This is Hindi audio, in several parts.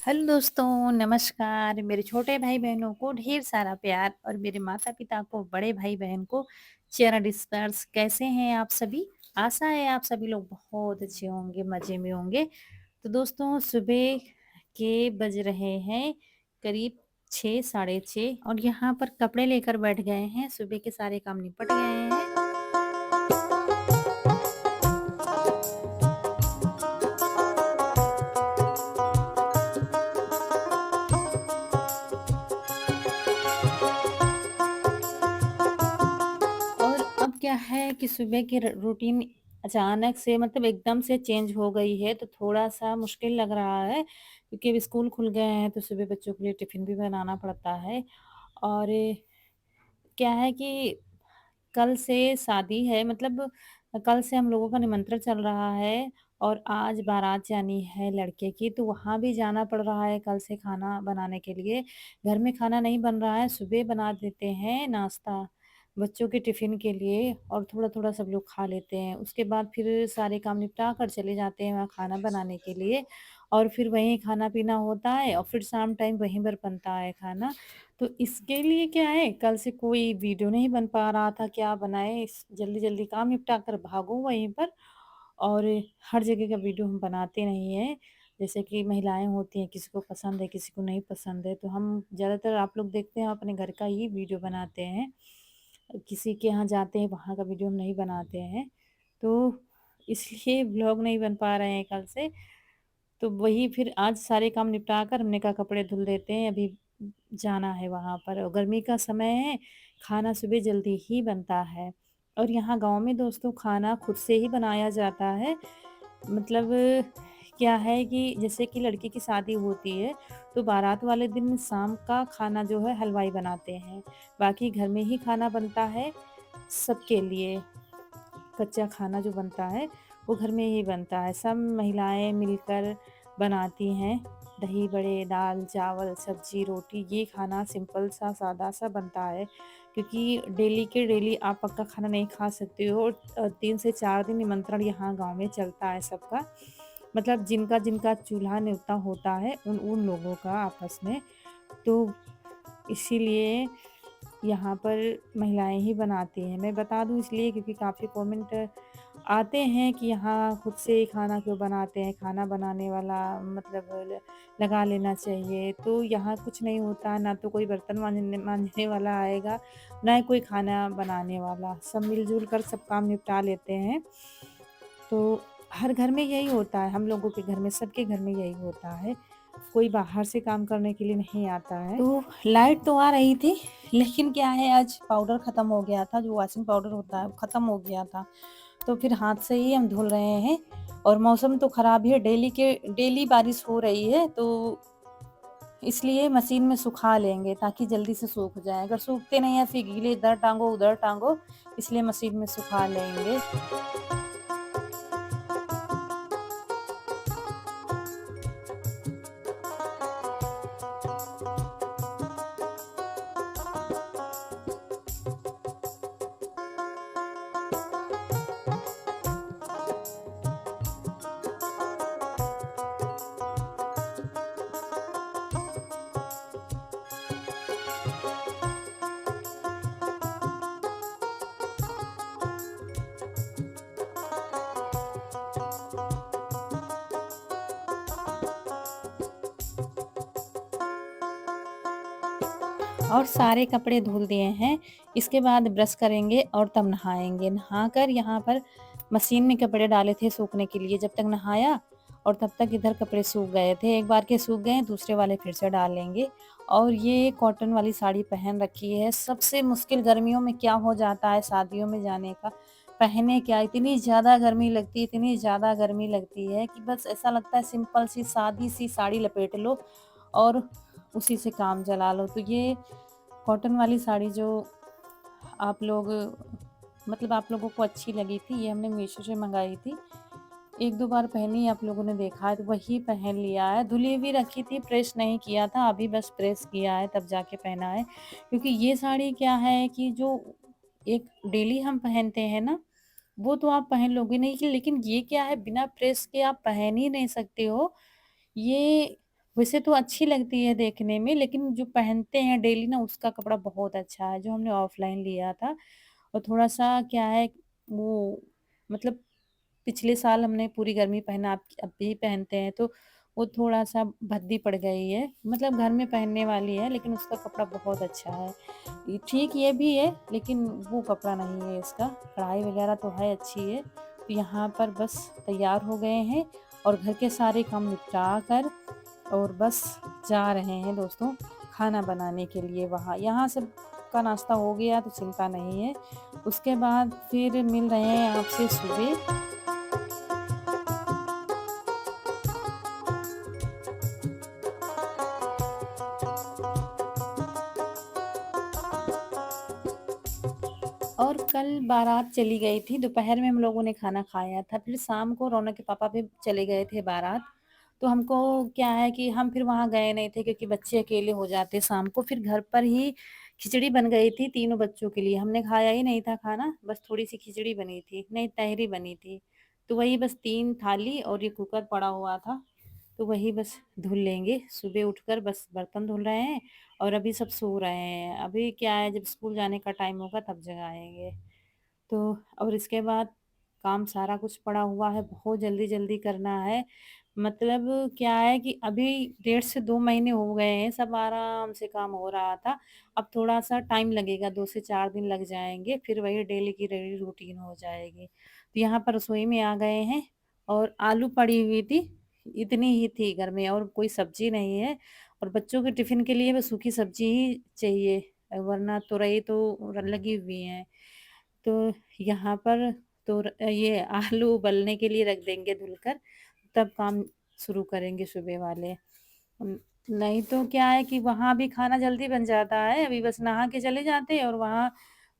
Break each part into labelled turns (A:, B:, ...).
A: हेलो दोस्तों, नमस्कार। मेरे छोटे भाई-बहनों को ढेर सारा प्यार और मेरे माता-पिता को, बड़े भाई-बहन को चरण स्पर्श। कैसे हैं आप सभी? आशा है आप सभी लोग बहुत अच्छे होंगे, मज़े में होंगे। तो दोस्तों सुबह के बज रहे हैं करीब 6 साढ़े 6 और यहाँ पर कपड़े लेकर बैठ गए हैं। सुबह के सारे काम निपट गए हैं। और अब क्या है कि सुबह की रूटीन अचानक से मतलब एकदम से चेंज हो गई है तो थोड़ा-सा मुश्किल लग रहा है क्योंकि अब स्कूल खुल गए हैं तो सुबह बच्चों के लिए टिफ़िन भी बनाना पड़ता है। और क्या है कि कल से शादी है मतलब कल से हम लोगों का निमंत्रण चल रहा है और आज बारात जानी है लड़के की, तो वहाँ भी जाना पड़ रहा है कल से खाना बनाने के लिए। घर में खाना नहीं बन रहा है, सुबह बना देते हैं नाश्ता बच्चों के टिफ़िन के लिए और थोड़ा-थोड़ा सब लोग खा लेते हैं। उसके बाद फिर सारे काम निपटा कर चले जाते हैं वहाँ खाना बनाने के लिए और फिर वहीं खाना-पीना होता है और फिर शाम टाइम वहीं पर बनता है खाना। तो इसके लिए क्या है, कल से कोई वीडियो नहीं बन पा रहा था, क्या बनाएँ? इस जल्दी-जल्दी काम निपटा कर भागो वहीं पर और हर जगह का वीडियो हम बनाते नहीं हैं। जैसे कि महिलाएँ होती हैं, किसी को पसंद है, किसी को नहीं पसंद है, तो हम ज़्यादातर आप लोग देखते हैं अपने घर का ही वीडियो बनाते हैं। किसी के यहाँ जाते हैं, वहाँ का वीडियो हम नहीं बनाते हैं। तो इसलिए व्लॉग नहीं बन पा रहे हैं कल से। तो वही फिर आज सारे काम निपटा कर हमने कहा कपड़े धुल देते हैं, अभी जाना है वहाँ पर और गर्मी का समय है, खाना सुबह जल्दी ही बनता है। और यहाँ गाँव में दोस्तों खाना खुद से ही बनाया जाता है। मतलब क्या है कि जैसे कि लड़की की शादी होती है, तो बारात वाले दिन शाम का खाना जो है हलवाई बनाते हैं। बाकी घर में ही खाना बनता है सबके लिए। कच्चा खाना जो बनता है, वो घर में ही बनता है। सब महिलाएँ मिलकर बनाती हैं। दही बड़े, दाल, चावल, सब्ज़ी, रोटी ये खाना सिंपल सा, सादा सा बनता है। क्योंकि डेली के डेली आप पक्का खाना नहीं खा सकते हो और 3 से 4 दिन निमंत्रण यहाँ गाँव में चलता है सबका। मतलब जिनका-जिनका चूल्हा न्योता होता है, उन उन लोगों का आपस में। तो इसीलिए यहाँ पर महिलाएँ ही बनाती हैं। मैं बता दूँ इसलिए क्योंकि काफ़ी कमेंट आते हैं कि यहाँ खुद से ही खाना क्यों बनाते हैं, खाना बनाने वाला मतलब लगा लेना चाहिए। तो यहाँ कुछ नहीं होता, ना तो कोई बर्तन मांजने मांजने वाला आएगा, ना ही कोई खाना बनाने वाला। सब मिल-जुल कर सब काम निपटा लेते हैं। तो हर घर में यही होता है, हम लोगों के घर में, सबके घर में यही होता है। कोई बाहर से काम करने के लिए नहीं आता है। तो लाइट तो आ रही थी, लेकिन क्या है आज पाउडर ख़त्म हो गया था, जो वॉशिंग पाउडर होता है, वो ख़त्म हो गया था। तो फिर हाथ से ही हम धुल रहे हैं और मौसम तो ख़राब ही है, डेली बारिश हो रही है, तो इसलिए मशीन में सुखा लेंगे ताकि जल्दी से सूख जाए। अगर सूखते नहीं हैं, फिर गीले इधर टाँगो, उधर टाँगो, इसलिए मशीन में सुखा लेंगे। और सारे कपड़े धुल दिए हैं। इसके बाद ब्रश करेंगे और तब नहाएँगे। नहाकर यहाँ पर मशीन में कपड़े डाले थे सूखने के लिए, जब तक नहाया और तब तक इधर कपड़े सूख गए थे। एक बार के सूख गए, दूसरे वाले फिर से डाल लेंगे। और ये कॉटन वाली साड़ी पहन रखी है। सबसे मुश्किल गर्मियों में क्या हो जाता है शादियों में जाने का, पहने क्या, इतनी ज़्यादा गर्मी लगती है, इतनी ज़्यादा गर्मी लगती है कि बस ऐसा लगता है सिंपल सी सादी-सी साड़ी लपेट लो और उसी से काम चला लो। तो ये कॉटन वाली साड़ी जो आप लोग मतलब आप लोगों को अच्छी लगी थी, ये हमने मीशो से मँगाई थी। 1-2 बार पहनी आप लोगों ने देखा है तो वही पहन लिया है। धुली हुई रखी थी, प्रेस नहीं किया था, अभी बस प्रेस किया है तब जाके पहना है। क्योंकि ये साड़ी क्या है कि जो एक डेली हम पहनते हैं ना, वो तो आप पहन लोगे नहीं कि लेकिन ये क्या है बिना प्रेस के आप पहन ही नहीं सकते हो। ये वैसे तो अच्छी लगती है देखने में, लेकिन जो पहनते हैं डेली ना उसका कपड़ा बहुत अच्छा है, जो हमने ऑफ़लाइन लिया था। और थोड़ा-सा क्या है वो मतलब पिछले साल हमने पूरी गर्मी पहना, अब भी पहनते हैं तो वो थोड़ा-सा भद्दी पड़ गई है। मतलब घर में पहनने वाली है लेकिन उसका कपड़ा बहुत अच्छा है। ये ठीक ये भी है लेकिन वो कपड़ा नहीं है इसका, कढ़ाई वग़ैरह तो है अच्छी है। तो यहाँ पर बस तैयार हो गए हैं और घर के सारे काम निपटा कर और बस जा रहे हैं दोस्तों खाना बनाने के लिए वहाँ। यहाँ सबका नाश्ता हो गया तो चिंता नहीं है। उसके बाद फिर मिल रहे हैं आपसे सुबह। और कल बारात चली गई थी, दोपहर में हम लोगों ने खाना खाया था, फिर शाम को रौनक के पापा भी चले गए थे बारात। तो हमको क्या है कि हम फिर वहाँ गए नहीं थे क्योंकि बच्चे अकेले हो जाते शाम को, फिर घर पर ही खिचड़ी बन गई थी तीनों बच्चों के लिए। हमने खाया ही नहीं था खाना, बस थोड़ी-सी खिचड़ी बनी थी, नहीं तहरी बनी थी। तो वही बस 3 थाली और ये कुकर पड़ा हुआ था, तो वही बस धुल लेंगे। सुबह उठकर बस बर्तन धुल रहे हैं और अभी सब सो रहे हैं। अभी क्या है जब स्कूल जाने का टाइम होगा तब जगाएँगे। तो और इसके बाद काम सारा कुछ पड़ा हुआ है, बहुत जल्दी-जल्दी करना है। मतलब क्या है कि अभी 1.5 से 2 महीने हो गए हैं, सब आराम से काम हो रहा था। अब थोड़ा-सा टाइम लगेगा, 2 से 4 दिन लग जाएँगे, फिर वही डेली की डेली रूटीन हो जाएगी। तो यहाँ पर रसोई में आ गए हैं और आलू पड़ी हुई थी, इतनी ही थी घर में और कोई सब्ज़ी नहीं है और बच्चों के टिफ़िन के लिए बस सूखी सब्ज़ी ही चाहिए, वरना तुरई तो लगी हुई हैं। तो यहाँ पर तो ये आलू उबलने के लिए रख देंगे धुलकर, तब काम शुरू करेंगे सुबह वाले। नहीं तो क्या है कि वहाँ भी खाना जल्दी बन जाता है, अभी बस नहा के चले जाते हैं और वहाँ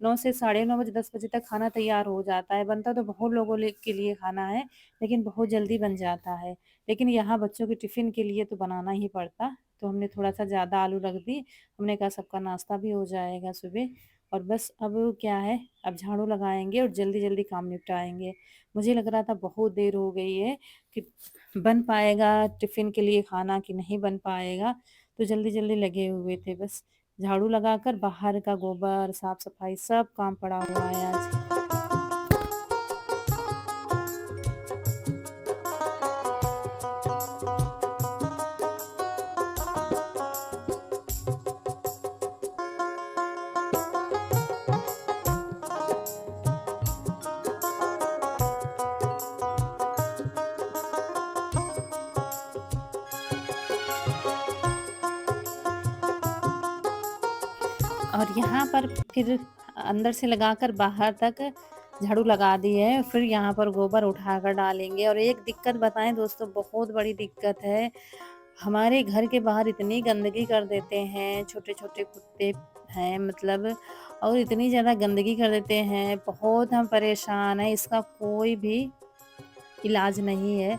A: 9 से साढ़े 9 बजे 10 बजे तक खाना तैयार हो जाता है। बनता तो बहुत लोगों के लिए खाना है, लेकिन बहुत जल्दी बन जाता है। लेकिन यहाँ बच्चों के टिफ़िन के लिए तो बनाना ही पड़ता, तो हमने थोड़ा-सा ज़्यादा आलू रख दी। हमने कहा सबका नाश्ता भी हो जाएगा सुबह और बस अब क्या है, अब झाड़ू लगाएँगे और जल्दी-जल्दी काम निपटाएँगे। मुझे लग रहा था बहुत देर हो गई है कि बन पाएगा टिफ़िन के लिए खाना कि नहीं बन पाएगा, तो जल्दी-जल्दी लगे हुए थे बस। झाड़ू लगाकर बाहर का गोबर, साफ-सफाई सब काम पड़ा हुआ है आज। और यहाँ पर फिर अंदर से लगाकर बाहर तक झाड़ू लगा दी है, फिर यहाँ पर गोबर उठाकर डालेंगे और एक दिक्कत बताएँ दोस्तों बहुत बड़ी दिक्कत है। हमारे घर के बाहर इतनी गंदगी कर देते हैं, छोटे-छोटे कुत्ते हैं मतलब और इतनी ज़्यादा गंदगी कर देते हैं, बहुत हम परेशान हैं, इसका कोई भी इलाज नहीं है,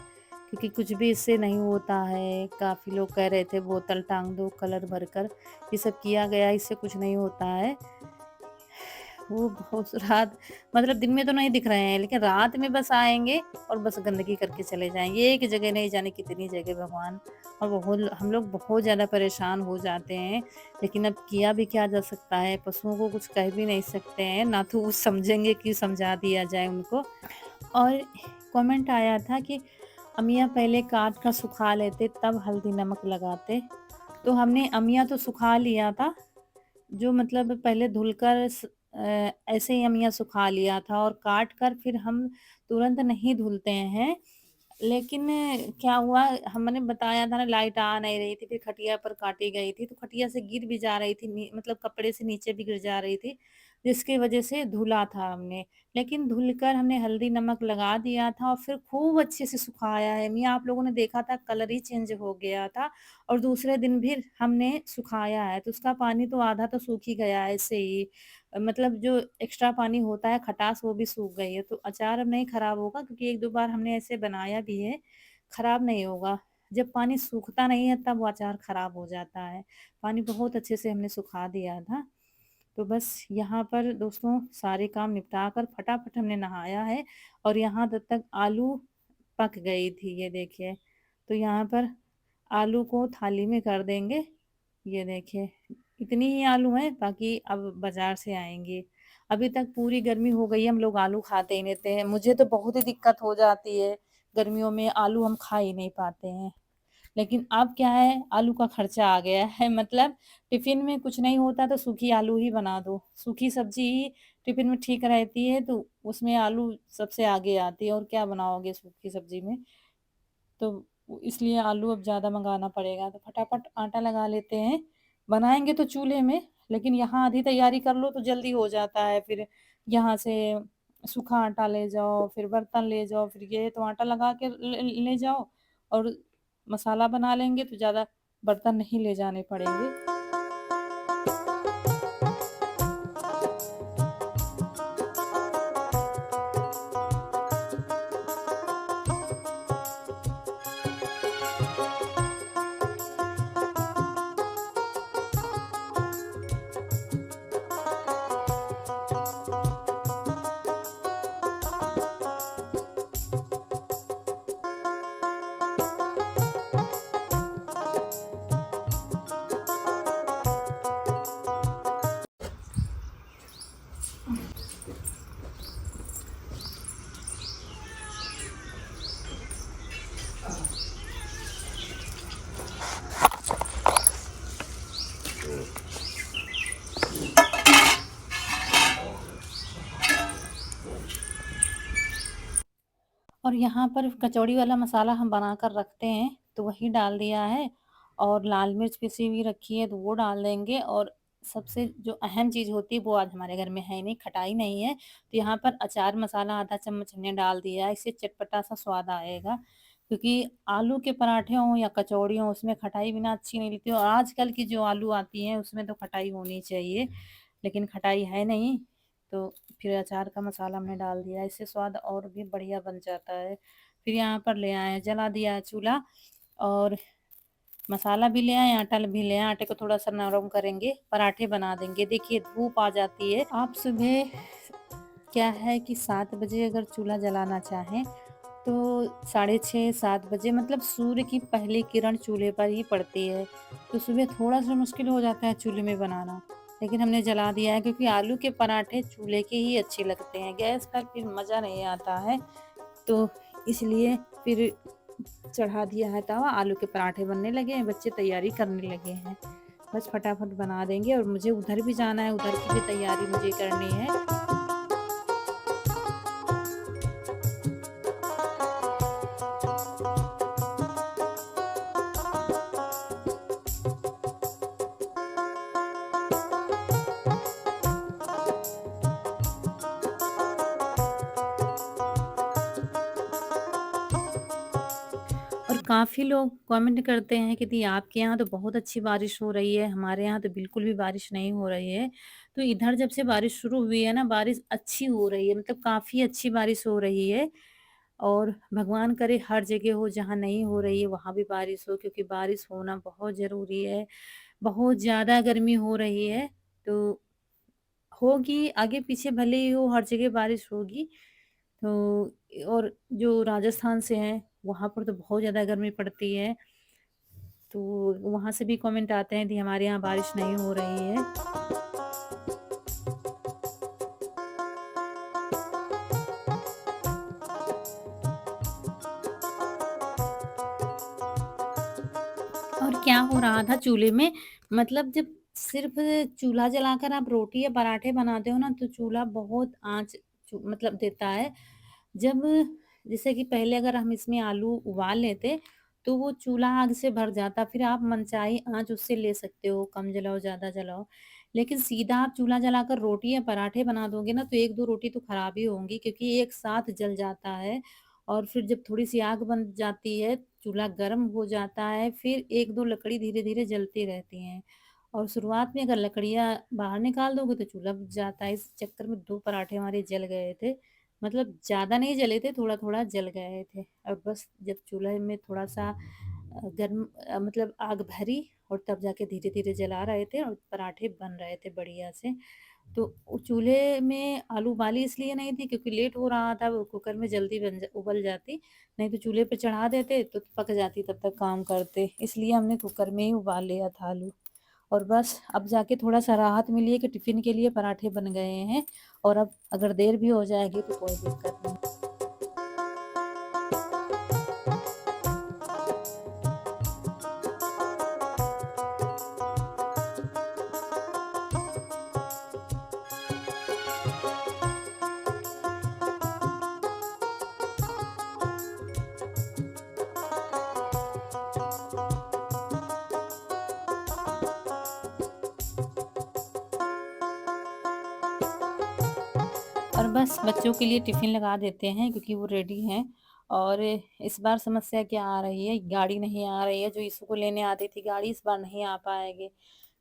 A: क्योंकि कुछ भी इससे नहीं होता है। काफ़ी लोग कह रहे थे बोतल टाँग दो कलर भरकर, ये सब किया गया इससे कुछ नहीं होता है। वो बहुत रात मतलब दिन में तो नहीं दिख रहे हैं, लेकिन रात में बस आएँगे और बस गंदगी करके चले जाएँगे। एक जगह नहीं जाने कितनी जगह भगवान और बहुत हम लोग बहुत ज़्यादा परेशान हो जाते हैं, लेकिन अब किया भी क्या जा सकता है, पशुओं को कुछ कह भी नहीं सकते हैं, ना तो वो समझेंगे कि समझा दिया जाए उनको। और कमेंट आया था कि अमिया पहले काट कर सुखा लेते तब हल्दी नमक लगाते। तो हमने अमिया तो सुखा लिया था, जो मतलब पहले धुलकर ऐसे ही अमिया सुखा लिया था और काट कर फिर हम तुरंत नहीं धुलते हैं। लेकिन क्या हुआ हमने बताया था ना लाइट आ नहीं रही थी, फिर खटिया पर काटी गई थी, तो खटिया से गिर भी जा रही थी मतलब कपड़े से नीचे भी गिर जा रही थी, जिसकी वज़ह से धुला था हमने। लेकिन धुलकर हमने हल्दी नमक लगा दिया था और फिर खूब अच्छे से सुखाया है। मियाँ आप लोगों ने देखा था कलर ही चेंज हो गया था और दूसरे दिन भी हमने सुखाया है, तो उसका पानी तो आधा तो सूख ही गया है ऐसे ही। मतलब जो एक्स्ट्रा पानी होता है खटास वो भी सूख गई है, तो अचार अब नहीं खराब होगा क्योंकि 1-2 बार हमने ऐसे बनाया भी है, खराब नहीं होगा। जब पानी सूखता नहीं है तब वो अचार खराब हो जाता है। पानी बहुत अच्छे से हमने सुखा दिया था। तो बस यहाँ पर दोस्तों सारे काम निपटा कर फटाफट हमने नहाया है और यहाँ तब तक आलू पक गई थी ये देखिए। तो यहाँ पर आलू को थाली में कर देंगे। ये देखिए, इतनी ही आलू हैं, बाकी अब बाजार से आएंगे। अभी तक पूरी गर्मी हो गई है, हम लोग आलू खाते ही नहीं थे। मुझे तो बहुत ही दिक्कत हो जाती है, गर्मियों में आलू हम खा ही नहीं पाते हैं। लेकिन अब क्या है, आलू का खर्चा आ गया है। मतलब टिफिन में कुछ नहीं होता तो सूखी आलू ही बना दो, सूखी सब्जी ही टिफिन में ठीक रहती है, तो उसमें आलू सबसे आगे आती है। और क्या बनाओगे सूखी सब्जी में? तो इसलिए आलू अब ज़्यादा मंगाना पड़ेगा, तो फटाफट आटा लगा लेते हैं। बनाएंगे तो चूल्हे में, लेकिन यहाँ आधी तैयारी कर लो तो जल्दी हो जाता है। फिर यहाँ से सूखा आटा ले जाओ, फिर बर्तन ले जाओ, फिर ये तो आटा लगा के ले जाओ, और मसाला बना लेंगे तो ज़्यादा बर्तन नहीं ले जाने पड़ेंगे। और यहाँ पर कचौड़ी वाला मसाला हम बनाकर रखते हैं, तो वही डाल दिया है। और लाल मिर्च पिसी हुई रखी है, तो वो डाल देंगे। और सबसे जो अहम चीज़ होती है वो आज हमारे घर में है नहीं, खटाई नहीं है, तो यहाँ पर अचार मसाला आधा चम्मच हमने डाल दिया है। इससे चटपटा सा स्वाद आएगा, क्योंकि आलू के पराठे हों या कचौड़ी हों, उसमें खटाई बिना अच्छी नहीं लगती। और आजकल की जो आलू आती हैं उसमें तो खटाई होनी चाहिए, लेकिन खटाई है नहीं, तो फिर अचार का मसाला हमने डाल दिया, इससे स्वाद और भी बढ़िया बन जाता है। फिर यहाँ पर ले आए, जला दिया है चूल्हा, और मसाला भी ले आए, आटा भी ले आए। आटे को थोड़ा सा नरम करेंगे, पराठे बना देंगे। देखिए धूप आ जाती है। आप सुबह क्या है कि 7 बजे अगर चूल्हा जलाना चाहें तो 6:30-7 बजे, मतलब सूर्य की पहली किरण चूल्हे पर ही पड़ती है, तो सुबह थोड़ा सा मुश्किल हो जाता है चूल्हे में बनाना। लेकिन हमने जला दिया है, क्योंकि आलू के पराठे चूल्हे के ही अच्छे लगते हैं, गैस पर फिर मज़ा नहीं आता है। तो इसलिए फिर चढ़ा दिया है तवा, आलू के पराठे बनने लगे हैं, बच्चे तैयारी करने लगे हैं। बस फटाफट बना देंगे, और मुझे उधर भी जाना है, उधर की भी तैयारी मुझे करनी है। और काफ़ी लोग कमेंट करते हैं कि दी आपके यहाँ तो बहुत अच्छी बारिश हो रही है, हमारे यहाँ तो बिल्कुल भी बारिश नहीं हो रही है। तो इधर जब से बारिश शुरू हुई है ना, बारिश अच्छी हो रही है, मतलब काफ़ी अच्छी बारिश हो रही है। और भगवान करे हर जगह हो, जहाँ नहीं हो रही है वहाँ भी बारिश हो, क्योंकि बारिश होना बहुत ज़रूरी है। बहुत ज़्यादा गर्मी हो रही है, तो होगी, आगे पीछे भले ही हो, हर जगह बारिश होगी। तो और जो राजस्थान से हैं, वहाँ पर तो बहुत ज़्यादा गर्मी पड़ती है, तो वहाँ से भी कमेंट आते हैं कि हमारे यहाँ बारिश नहीं हो रही है। और क्या हो रहा था चूल्हे में, मतलब जब सिर्फ़ चूल्हा जलाकर आप रोटी या पराठे बनाते हो ना, तो चूल्हा बहुत आँच मतलब देता है। जब जैसे कि पहले अगर हम इसमें आलू उबाल लेते, तो वो चूल्हा आग से भर जाता, फिर आप मनचाही आँच उससे ले सकते हो, कम जलाओ, ज़्यादा जलाओ। लेकिन सीधा आप चूल्हा जलाकर रोटी या पराठे बना दोगे ना, तो 1-2 रोटी तो खराब ही होंगी, क्योंकि एक साथ जल जाता है। और फिर जब थोड़ी-सी आग बन जाती है, चूल्हा गर्म हो जाता है, फिर 1-2 लकड़ी धीरे-धीरे जलती रहती हैं। और शुरुआत में अगर लकड़ियाँ बाहर निकाल दोगे तो चूल्हा बुझ जाता है। इस चक्कर में 2 पराठे हमारे जल गए थे। मतलब ज़्यादा नहीं जले थे, थोड़ा-थोड़ा जल गए थे। और बस जब चूल्हे में थोड़ा-सा मतलब आग भरी, और तब जाके धीरे-धीरे जला रहे थे और पराठे बन रहे थे बढ़िया से। तो चूल्हे में आलू उबाली इसलिए नहीं थी क्योंकि लेट हो रहा था, वो कुकर में जल्दी उबल जाती, नहीं तो चूल्हे पे चढ़ा देते तो पक जाती, तब तक काम करते, इसलिए हमने कुकर में ही उबाल लिया था आलू। और बस अब जाके थोड़ा सा राहत मिली है कि टिफिन के लिए पराठे बन गए हैं, और अब अगर देर भी हो जाएगी तो कोई दिक्कत नहीं। और बस बच्चों के लिए टिफ़िन लगा देते हैं क्योंकि वो रेडी हैं। और इस बार समस्या क्या आ रही है, गाड़ी नहीं आ रही है, जो यीशु को लेने आती थी गाड़ी इस बार नहीं आ पाएगी,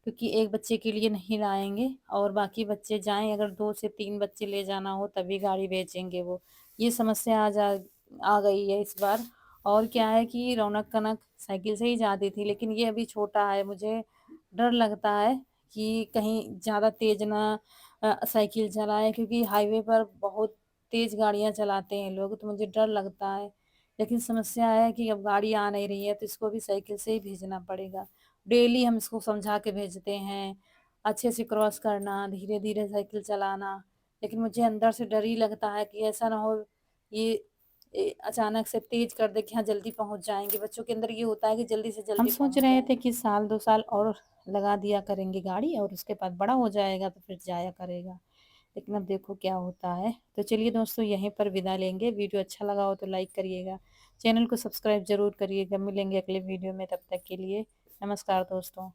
A: क्योंकि एक बच्चे के लिए नहीं लाएँगे और बाकी बच्चे जाएँ, अगर 2 से 3 बच्चे ले जाना हो तभी गाड़ी भेजेंगे वो। ये समस्या आ गई है इस बार। और क्या है कि रौनक-कनक साइकिल से ही जाती थी, लेकिन ये अभी छोटा है, मुझे डर लगता है कि कहीं ज़्यादा तेज़ ना साइकिल चलाए, क्योंकि हाईवे पर बहुत तेज़ गाड़ियाँ चलाते हैं लोग, तो मुझे डर लगता है। लेकिन समस्या है कि अब गाड़ी आ नहीं रही है तो इसको भी साइकिल से ही भेजना पड़ेगा। डेली हम इसको समझा के भेजते हैं, अच्छे से क्रॉस करना, धीरे-धीरे साइकिल चलाना, लेकिन मुझे अंदर से डर ही लगता है कि ऐसा ना हो ये अचानक से तेज़ कर दे कि हाँ, जल्दी पहुँच जाएँगे। बच्चों के अंदर ये होता है कि जल्दी से हम जल्दी सोच पहुँच रहे थे जाएँ। कि साल 2 साल और लगा दिया करेंगे गाड़ी और उसके बाद बड़ा हो जाएगा तो फिर जाया करेगा। लेकिन अब देखो क्या होता है। तो चलिए दोस्तों, यहीं पर विदा लेंगे। वीडियो अच्छा लगा हो तो लाइक करिएगा। चैनल को सब्सक्राइब ज़रूर करिएगा। मिलेंगे अगले वीडियो में, तब तक के लिए नमस्कार दोस्तों।